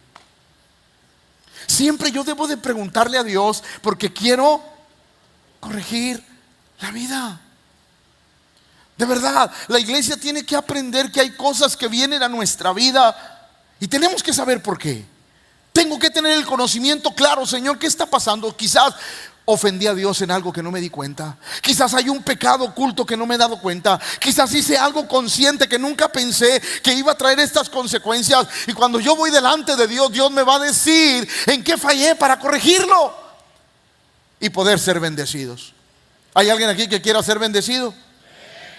Siempre yo debo de preguntarle a Dios porque quiero corregir la vida. De verdad, la iglesia tiene que aprender que hay cosas que vienen a nuestra vida y tenemos que saber por qué. Tengo que tener el conocimiento claro: Señor, ¿qué está pasando? Quizás ofendí a Dios en algo que no me di cuenta. Quizás hay un pecado oculto que no me he dado cuenta. Quizás hice algo consciente que nunca pensé que iba a traer estas consecuencias. Y cuando yo voy delante de Dios, Dios me va a decir en qué fallé para corregirlo y poder ser bendecidos. ¿Hay alguien aquí que quiera ser bendecido?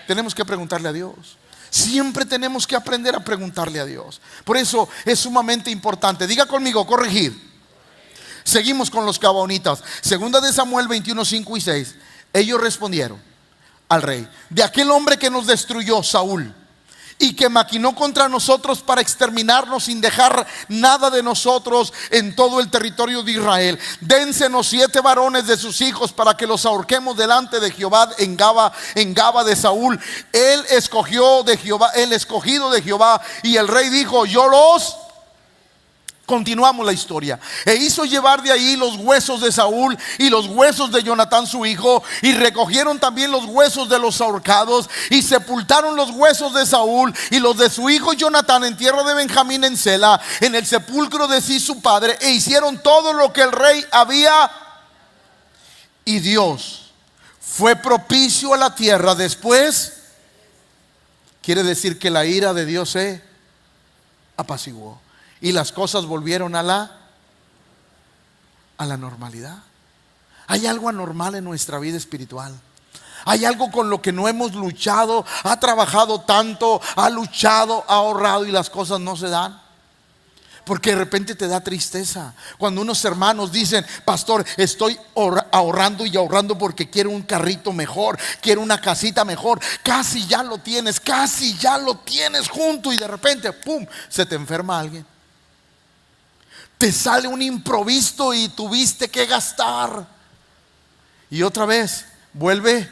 Tenemos que preguntarle a Dios. Siempre tenemos que aprender a preguntarle a Dios. Por eso es sumamente importante. Diga conmigo, corregir. Seguimos con los gabaonitas. Segunda de Samuel 21, 5 y 6. Ellos respondieron al rey: de aquel hombre que nos destruyó, Saúl, y que maquinó contra nosotros para exterminarnos sin dejar nada de nosotros en todo el territorio de Israel, dénsenos 7 varones de sus hijos para que los ahorquemos delante de Jehová en Gaba de Saúl. Él escogió de Jehová, el escogido de Jehová. Y el rey dijo: yo los... Continuamos la historia. E hizo llevar de ahí los huesos de Saúl y los huesos de Jonatán su hijo, y recogieron también los huesos de los ahorcados, y sepultaron los huesos de Saúl y los de su hijo Jonatán en tierra de Benjamín en Sela, en el sepulcro de Cis su padre, e hicieron todo lo que el rey había. Y Dios fue propicio a la tierra después. Quiere decir que la ira de Dios se apaciguó y las cosas volvieron a la normalidad. Hay algo anormal en nuestra vida espiritual. Hay algo con lo que no hemos luchado, ha trabajado tanto, ha luchado, ha ahorrado, y las cosas no se dan. Porque de repente te da tristeza cuando unos hermanos dicen: pastor, estoy ahorrando y ahorrando porque quiero un carrito mejor, quiero una casita mejor. Casi ya lo tienes junto, y de repente, pum, se te enferma alguien. Te sale un imprevisto y tuviste que gastar. Y otra vez vuelve,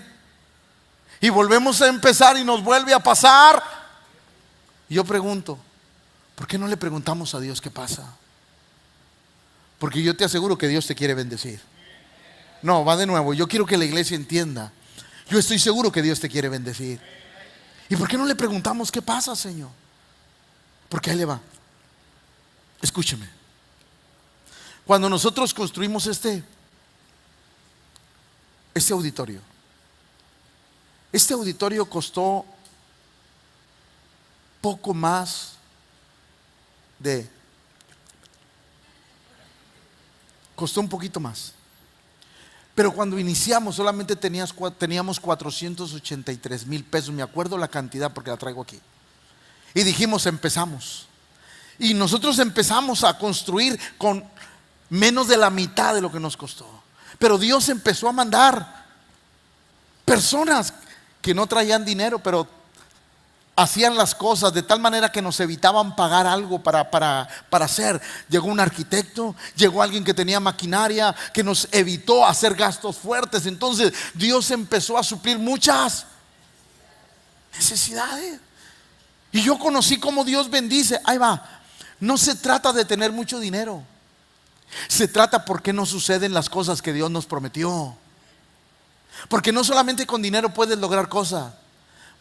y volvemos a empezar, y nos vuelve a pasar. Y yo pregunto: ¿por qué no le preguntamos a Dios qué pasa? Porque yo te aseguro que Dios te quiere bendecir. No, va de nuevo. Yo quiero que la iglesia entienda. Yo estoy seguro que Dios te quiere bendecir. ¿Y por qué no le preguntamos qué pasa, Señor? Porque ahí le va. Escúcheme. Cuando nosotros construimos este auditorio costó poco más costó un poquito más. Pero cuando iniciamos solamente teníamos 483,000 pesos. Me acuerdo la cantidad porque la traigo aquí. Y dijimos: empezamos. Y nosotros empezamos a construir con menos de la mitad de lo que nos costó. Pero Dios empezó a mandar personas que no traían dinero, pero hacían las cosas de tal manera que nos evitaban pagar algo para hacer. Llegó un arquitecto, llegó alguien que tenía maquinaria, que nos evitó hacer gastos fuertes. Entonces Dios empezó a suplir muchas necesidades. Y yo conocí cómo Dios bendice. Ahí va. No se trata de tener mucho dinero. Se trata por qué no suceden las cosas que Dios nos prometió. Porque no solamente con dinero puedes lograr cosas.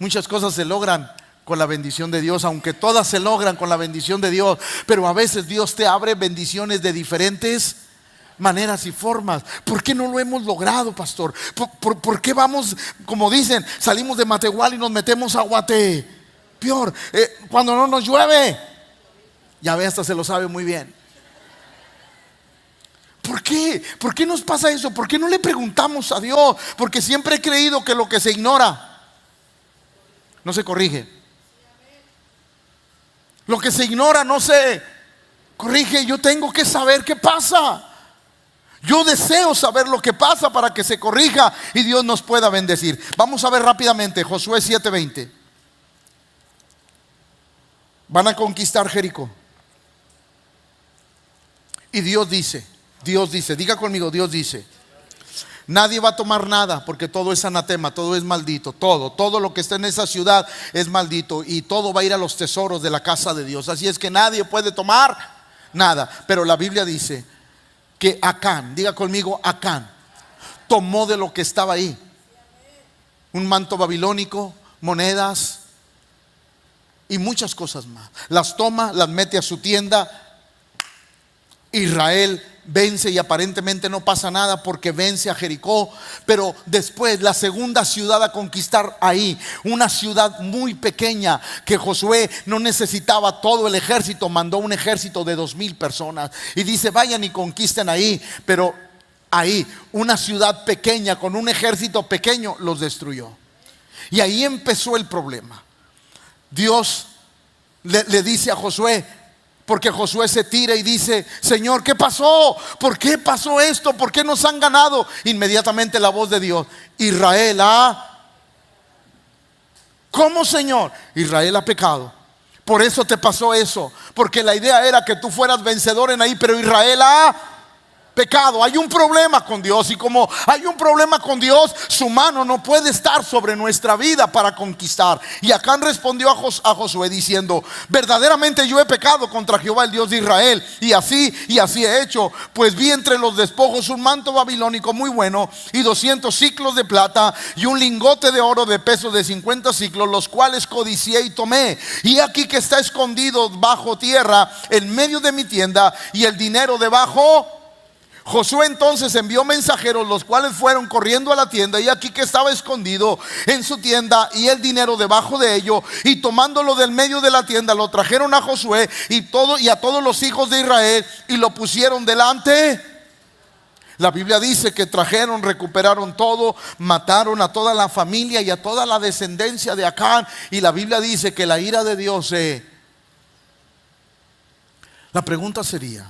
Muchas cosas se logran con la bendición de Dios, aunque todas se logran con la bendición de Dios. Pero a veces Dios te abre bendiciones de diferentes maneras y formas. ¿Por qué no lo hemos logrado, pastor? ¿Por qué vamos, como dicen, salimos de Matehuala y nos metemos a Guatepeor? Cuando no nos llueve, ya ve, hasta se lo sabe muy bien. ¿Por qué? ¿Por qué nos pasa eso? ¿Por qué no le preguntamos a Dios? Porque siempre he creído que lo que se ignora no se corrige. Lo que se ignora no se corrige. Yo tengo que saber qué pasa. Yo deseo saber lo que pasa para que se corrija y Dios nos pueda bendecir. Vamos a ver rápidamente Josué 7:20. Van a conquistar Jericó. Y Dios dice, diga conmigo, Dios dice: nadie va a tomar nada, porque todo es anatema, todo es maldito, todo lo que está en esa ciudad es maldito, y todo va a ir a los tesoros de la casa de Dios. Así es que nadie puede tomar nada. Pero la Biblia dice que Acán, diga conmigo, Acán tomó de lo que estaba ahí un manto babilónico, monedas y muchas cosas más. Las toma, las mete a su tienda. Israel vence y aparentemente no pasa nada porque vence a Jericó. Pero después la segunda ciudad a conquistar ahí, una ciudad muy pequeña que Josué no necesitaba todo el ejército, mandó un ejército de 2,000 personas y dice: vayan y conquisten ahí. Pero ahí, una ciudad pequeña con un ejército pequeño, los destruyó. Y ahí empezó el problema. Dios le dice a Josué, porque Josué se tira y dice: Señor, ¿qué pasó? ¿Por qué pasó esto? ¿Por qué nos han ganado? Inmediatamente la voz de Dios: Israel ¿Cómo, Señor? Israel ha pecado. Por eso te pasó eso. Porque la idea era que tú fueras vencedor en ahí, pero Israel ha pecado. Hay un problema con Dios, y como hay un problema con Dios, su mano no puede estar sobre nuestra vida para conquistar. Y Acán respondió a Josué diciendo: verdaderamente yo he pecado contra Jehová, el Dios de Israel, y así he hecho, pues vi entre los despojos un manto babilónico muy bueno y 200 siclos de plata y un lingote de oro de peso de 50 siclos, los cuales codicié y tomé. Y aquí que está escondido bajo tierra en medio de mi tienda, y el dinero debajo. Josué entonces envió mensajeros, los cuales fueron corriendo a la tienda, y aquí que estaba escondido en su tienda y el dinero debajo de ello, y tomándolo del medio de la tienda lo trajeron a Josué y a todos los hijos de Israel, y lo pusieron delante. La Biblia dice que trajeron, recuperaron todo, mataron a toda la familia y a toda la descendencia de Acán. Y la Biblia dice que la ira de Dios La pregunta sería: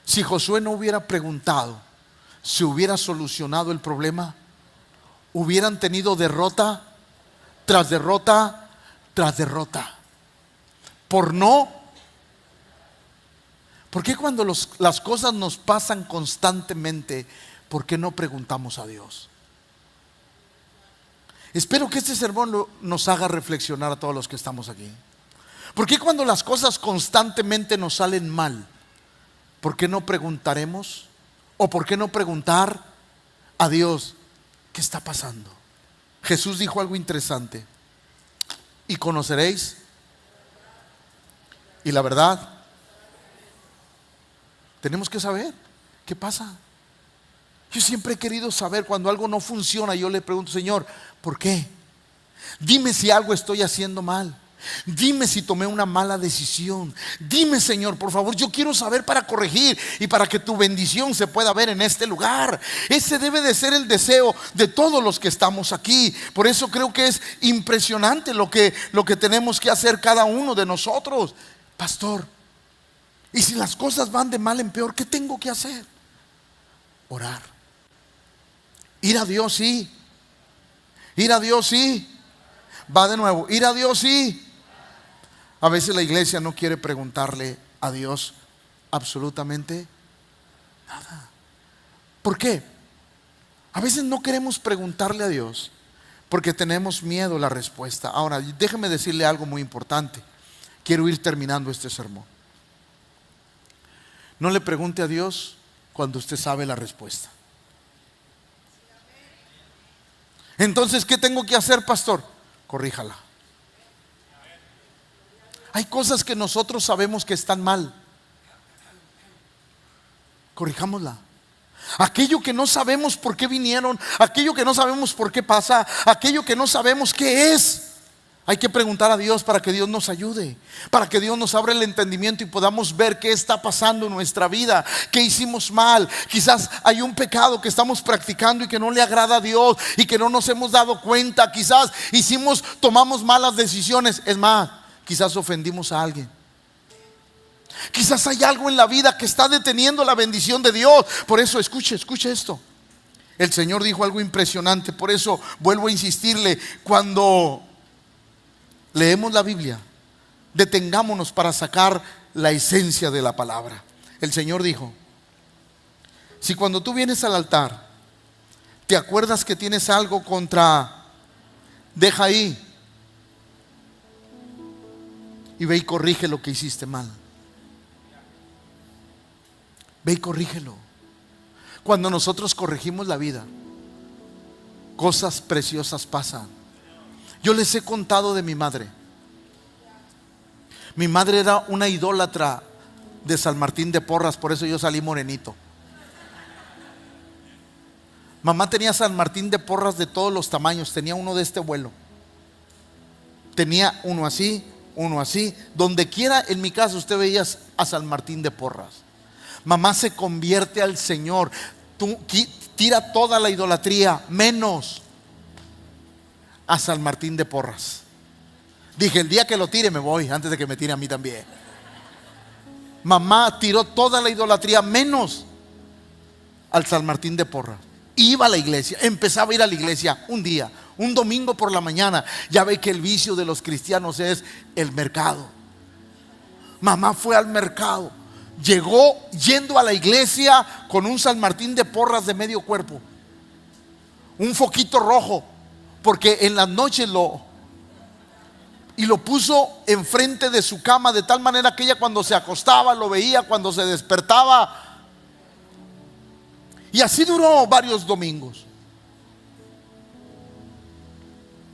si Josué no hubiera preguntado, ¿se hubiera solucionado el problema? ¿Hubieran tenido derrota tras derrota tras derrota? ¿Por qué cuando las cosas nos pasan constantemente, por qué no preguntamos a Dios? Espero que este sermón nos haga reflexionar a todos los que estamos aquí. ¿Por qué cuando las cosas constantemente nos salen mal, por qué no preguntaremos? ¿O por qué no preguntar a Dios qué está pasando? Jesús dijo algo interesante: y conoceréis, y la verdad. Tenemos que saber qué pasa. Yo siempre he querido saber cuando algo no funciona. Yo le pregunto: Señor, ¿por qué? Dime si algo estoy haciendo mal. Dime si tomé una mala decisión. Dime, Señor, por favor, yo quiero saber para corregir y para que tu bendición se pueda ver en este lugar. Ese debe de ser el deseo de todos los que estamos aquí. Por eso creo que es impresionante lo que tenemos que hacer cada uno de nosotros. Pastor, y si las cosas van de mal en peor, ¿qué tengo que hacer? Orar. Ir a Dios, sí. Ir a Dios, sí. Va de nuevo: ir a Dios, sí. A veces la iglesia no quiere preguntarle a Dios absolutamente nada. ¿Por qué? A veces no queremos preguntarle a Dios porque tenemos miedo a la respuesta. Ahora, déjeme decirle algo muy importante. Quiero ir terminando este sermón. No le pregunte a Dios cuando usted sabe la respuesta. Entonces, ¿qué tengo que hacer, pastor? Corríjala. Hay cosas que nosotros sabemos que están mal. Corrijámosla. Aquello que no sabemos por qué vinieron, aquello que no sabemos por qué pasa, aquello que no sabemos qué es, hay que preguntar a Dios para que Dios nos ayude, para que Dios nos abra el entendimiento y podamos ver qué está pasando en nuestra vida, qué hicimos mal. Quizás hay un pecado que estamos practicando y que no le agrada a Dios y que no nos hemos dado cuenta. Quizás tomamos malas decisiones. Es más, quizás ofendimos a alguien. Quizás hay algo en la vida que está deteniendo la bendición de Dios. Por eso, escuche esto. El Señor dijo algo impresionante. Por eso vuelvo a insistirle: cuando leemos la Biblia, detengámonos para sacar la esencia de la palabra. El Señor dijo: si cuando tú vienes al altar te acuerdas que tienes algo contra, deja ahí y ve y corrige lo que hiciste mal. Ve y corrígelo. Cuando nosotros corregimos la vida, cosas preciosas pasan. Yo les he contado de mi madre. Mi madre era una idólatra de San Martín de Porras, por eso yo salí morenito. Mamá tenía San Martín de Porras de todos los tamaños. Tenía uno de este vuelo, tenía uno así, uno así. Donde quiera en mi casa usted veía a San Martín de Porras. Mamá se convierte al Señor. Tira toda la idolatría, menos a San Martín de Porras. Dije, el día que lo tire me voy, antes de que me tire a mí también. Mamá tiró toda la idolatría, menos al San Martín de Porras. Iba a la iglesia, empezaba a ir a la iglesia un día, un domingo por la mañana. Ya ve que el vicio de los cristianos es el mercado. Mamá fue al mercado, llegó yendo a la iglesia con un San Martín de Porras de medio cuerpo, un foquito rojo, porque en las noches lo puso enfrente de su cama, de tal manera que ella cuando se acostaba lo veía, cuando se despertaba. Y así duró varios domingos.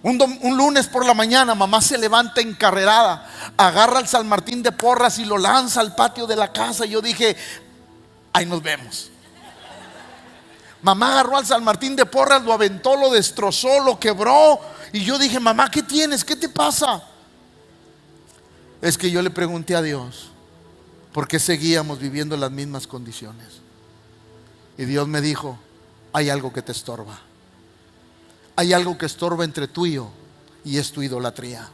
Un lunes por la mañana, mamá se levanta encarrerada, agarra el San Martín de Porras y lo lanza al patio de la casa. Y yo dije, ahí nos vemos. Mamá agarró al San Martín de Porras, lo aventó, lo destrozó, lo quebró. Y yo dije, mamá, ¿qué tienes? ¿Qué te pasa? Es que yo le pregunté a Dios, ¿por qué seguíamos viviendo las mismas condiciones? Y Dios me dijo, hay algo que te estorba. Hay algo que estorba entre tú y yo, y es tu idolatría.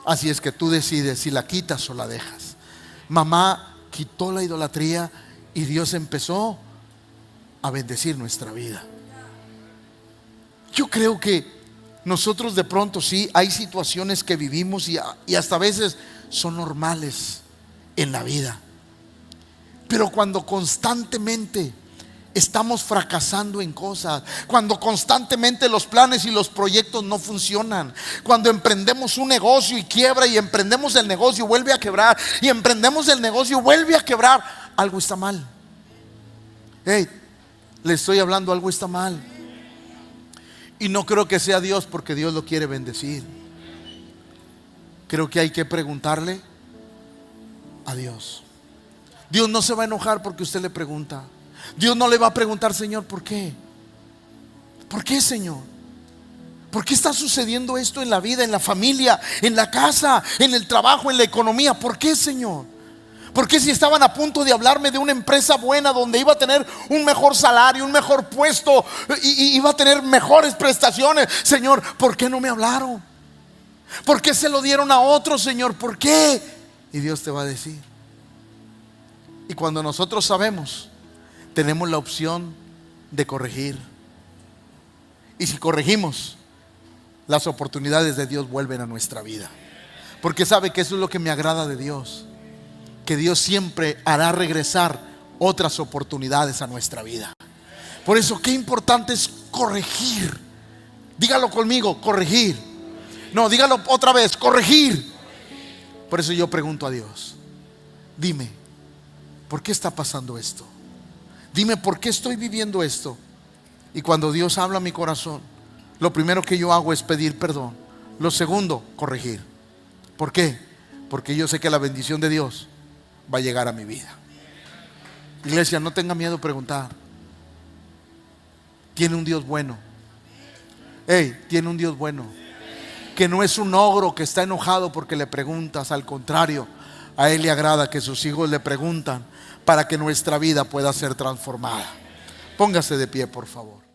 Así es que tú decides si la quitas o la dejas. Mamá quitó la idolatría y Dios empezó a bendecir nuestra vida. Yo creo que nosotros de pronto sí hay situaciones que vivimos y hasta a veces son normales en la vida. Pero cuando constantemente estamos fracasando en cosas, cuando constantemente los planes y los proyectos no funcionan, cuando emprendemos un negocio y quiebra, y emprendemos el negocio y vuelve a quebrar, y emprendemos el negocio y vuelve a quebrar, algo está mal. Hey, le estoy hablando, algo está mal. Y no creo que sea Dios, porque Dios lo quiere bendecir. Creo que hay que preguntarle a Dios. Dios no se va a enojar porque usted le pregunta. Dios no le va a preguntar, Señor, ¿por qué? ¿Por qué, Señor? ¿Por qué está sucediendo esto en la vida, en la familia, en la casa, en el trabajo, en la economía? ¿Por qué, Señor? ¿Por qué, si estaban a punto de hablarme de una empresa buena donde iba a tener un mejor salario, un mejor puesto y iba a tener mejores prestaciones, Señor, ¿por qué no me hablaron? ¿Por qué se lo dieron a otro, Señor? ¿Por qué? Y Dios te va a decir. Y cuando nosotros sabemos, tenemos la opción de corregir. Y si corregimos, las oportunidades de Dios vuelven a nuestra vida. Porque sabe que eso es lo que me agrada de Dios, que Dios siempre hará regresar otras oportunidades a nuestra vida. Por eso qué importante es corregir. Dígalo conmigo, corregir. No, dígalo otra vez, corregir. Por eso yo pregunto a Dios, dime, ¿por qué está pasando esto? Dime, ¿por qué estoy viviendo esto? Y cuando Dios habla a mi corazón, lo primero que yo hago es pedir perdón. Lo segundo, corregir. ¿Por qué? Porque yo sé que la bendición de Dios va a llegar a mi vida. Iglesia, no tenga miedo a preguntar. Tiene un Dios bueno. Tiene un Dios bueno, que no es un ogro que está enojado porque le preguntas. Al contrario, a Él le agrada que sus hijos le preguntan, para que nuestra vida pueda ser transformada. Póngase de pie, por favor.